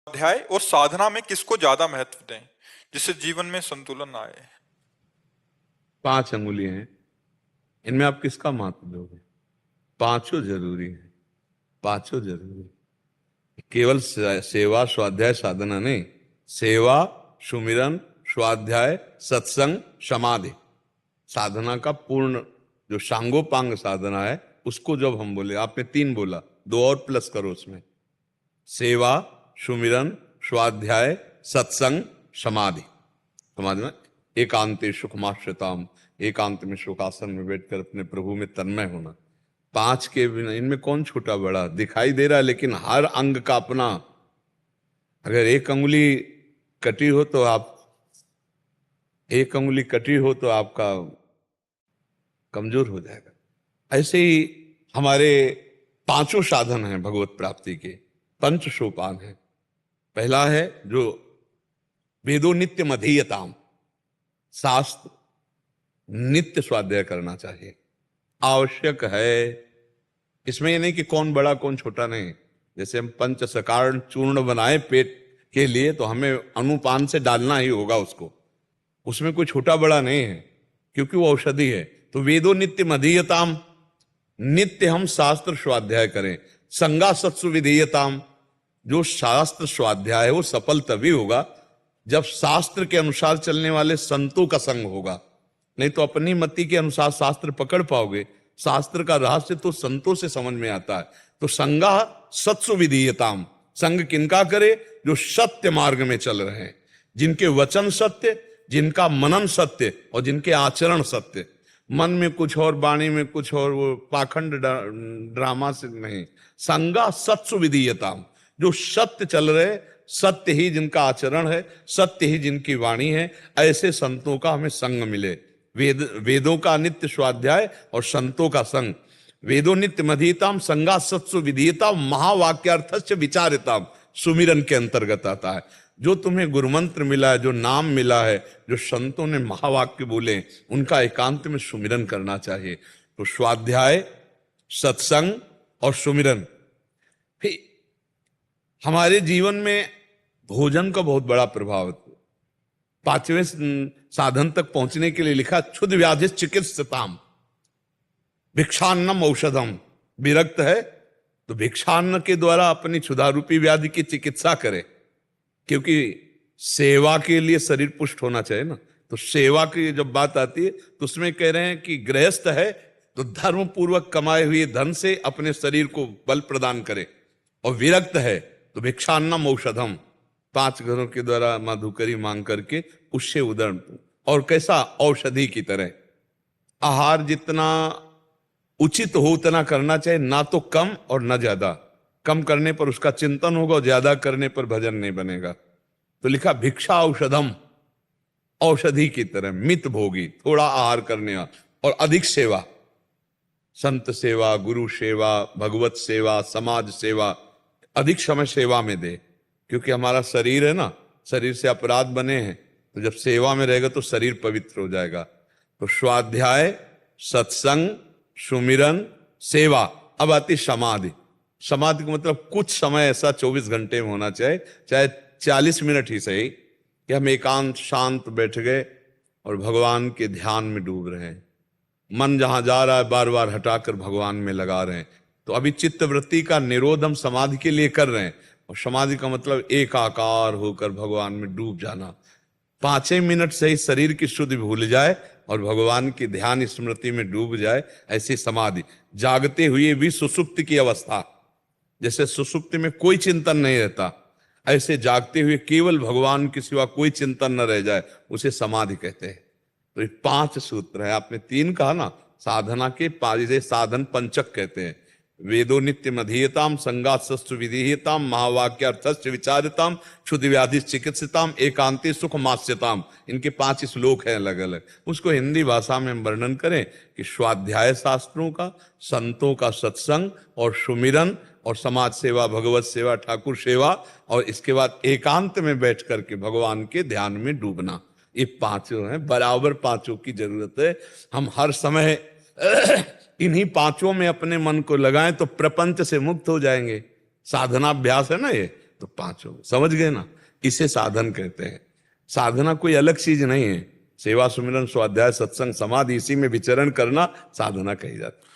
अध्याय और साधना में किसको ज्यादा महत्व दें जिससे जीवन में संतुलन आए। 5 अंगुलियां हैं, इनमें आप किसका महत्व दोगे? पांचों जरूरी है, पांचों जरूरी है। केवल सेवा स्वाध्याय साधना नहीं, सेवा, सुमिरन, स्वाध्याय, सत्संग, समाधि, साधना का पूर्ण जो सांगोपांग साधना है, उसको जब हम बोले, आपने 3 बोला, 2 और प्लस करो उसमें, सेवा, सुमिरन, स्वाध्याय, सत्संग, समाधि। समाधि में एकांते सुखमाश्रिताम, एकांत में सुखासन में बैठकर अपने प्रभु में तन्मय होना। 5 के बिना इनमें कौन छोटा बड़ा दिखाई दे रहा है, लेकिन हर अंग का अपना। अगर एक अंगुली कटी हो तो आपका कमजोर हो जाएगा। ऐसे ही हमारे 5 साधन हैं भगवत प्राप्ति के, 5 सोपान हैं। पहला है जो वेदो नित्य मधीयताम, शास्त्र नित्य स्वाध्याय करना चाहिए, आवश्यक है। इसमें ये नहीं कि कौन बड़ा कौन छोटा, नहीं। जैसे हम पंच सकारण चूर्ण बनाए पेट के लिए, तो हमें अनुपान से डालना ही होगा उसको, उसमें कोई छोटा बड़ा नहीं है, क्योंकि वो औषधि है। तो वेदो नित्य मधीयताम, नित्य हम शास्त्र स्वाध्याय करें। संगा सत्सु विधेयताम, जो शास्त्र स्वाध्याय है वो सफल तभी होगा जब शास्त्र के अनुसार चलने वाले संतों का संग होगा। नहीं तो अपनी मति के अनुसार शास्त्र पकड़ पाओगे। शास्त्र का रहस्य तो संतों से समझ में आता है। तो संगा सत्सु विधीयताम, संग किनका करे? जो सत्य मार्ग में चल रहे हैं, जिनके वचन सत्य, जिनका मनन सत्य और जिनके आचरण सत्य। मन में कुछ और, वाणी में कुछ और, वो पाखंड ड्रामा से नहीं। संगा सत्सु विधीयताम, जो सत्य चल रहे, सत्य ही जिनका आचरण है, सत्य ही जिनकी वाणी है, ऐसे संतों का हमें संग मिले। वेदों का नित्य स्वाध्याय और संतों का संग। वेदों नित्य मधीयताम, संगा सत्सु विधीयताम, महावाक्यार्थस्य विचारिताम, सुमिरन के अंतर्गत आता है। जो तुम्हें गुरुमंत्र मिला है, जो नाम मिला है, जो संतों ने महावाक्य बोले, उनका एकांत में सुमिरन करना चाहिए। तो स्वाध्याय, सत्संग और सुमिरन। फिर हमारे जीवन में भोजन का बहुत बड़ा प्रभाव है। 5वें साधन तक पहुंचने के लिए लिखा, क्षुद्र व्याधि चिकित्सताम, भिक्षान्नम औषधम। विरक्त है तो भिक्षान्न के द्वारा अपनी क्षुधारूपी व्याधि की चिकित्सा करे, क्योंकि सेवा के लिए शरीर पुष्ट होना चाहिए ना। तो सेवा की जब बात आती है तो उसमें कह रहे हैं कि गृहस्थ है तो धर्म पूर्वक कमाए हुए धन से अपने शरीर को बल प्रदान करे, और विरक्त है तो भिक्षान्नम औषधम, 5 घरों के द्वारा मधुकरी मांग करके उससे उदर, और कैसा? औषधि की तरह। आहार जितना उचित हो उतना करना चाहिए, ना तो कम और ना ज्यादा। कम करने पर उसका चिंतन होगा और ज्यादा करने पर भजन नहीं बनेगा। तो लिखा भिक्षा औषधम, औषधि की तरह, मित भोगी, थोड़ा आहार करने और अधिक सेवा, संत सेवा, गुरु सेवा, भगवत सेवा, समाज सेवा, अधिक समय सेवा में दे। क्योंकि हमारा शरीर है ना, शरीर से अपराध बने हैं, तो जब सेवा में रहेगा तो शरीर पवित्र हो जाएगा। तो स्वाध्याय, सत्संग, सुमिरन, सेवा। अब आती समाधि। समाधि का मतलब कुछ समय ऐसा 24 घंटे में होना चाहिए, चाहे 40 मिनट ही सही, कि हम एकांत शांत बैठ गए और भगवान के ध्यान में डूब रहे हैं। मन जहां जा रहा है बार बार हटाकर भगवान में लगा रहे हैं। तो अभी चित्त वृत्ति का निरोध हम समाधि के लिए कर रहे हैं, और समाधि का मतलब एकाकार होकर भगवान में डूब जाना। 5 मिनट से ही शरीर की शुद्धि भूल जाए और भगवान की ध्यान स्मृति में डूब जाए, ऐसी समाधि। जागते हुए भी सुसुप्ति की अवस्था, जैसे सुसुप्ति में कोई चिंतन नहीं रहता, ऐसे जागते हुए केवल भगवान के सिवा कोई चिंतन न रह जाए, उसे समाधि कहते हैं। तो ये 5 सूत्र है। आपने 3 कहा ना, साधना के 5 साधन पंचक कहते हैं। वेदो नित्य मधीयताम, संगासस्तु विधीयताम, महावाक्यार्थस्य विचारिताम, क्षुद्र व्याधि चिकित्सिताम, एकांते सुख मास्यताम। इनके 5 श्लोक हैं अलग अलग। उसको हिंदी भाषा में हम वर्णन करें कि स्वाध्याय शास्त्रों का, संतों का सत्संग और सुमिरन और समाज सेवा, भगवत सेवा, ठाकुर सेवा, और इसके बाद एकांत में बैठ करके भगवान के ध्यान में डूबना। ये 5 हैं, बराबर 5 की जरूरत है। हम हर समय इन्हीं 5 में अपने मन को लगाएं तो प्रपंच से मुक्त हो जाएंगे। साधनाभ्यास है ना ये, तो 5 हो गए। समझ गए ना? इसे साधन कहते हैं। साधना कोई अलग चीज नहीं है। सेवा, सुमिरन, स्वाध्याय, सत्संग, समाधि, इसी में विचरण करना साधना कही जाती है।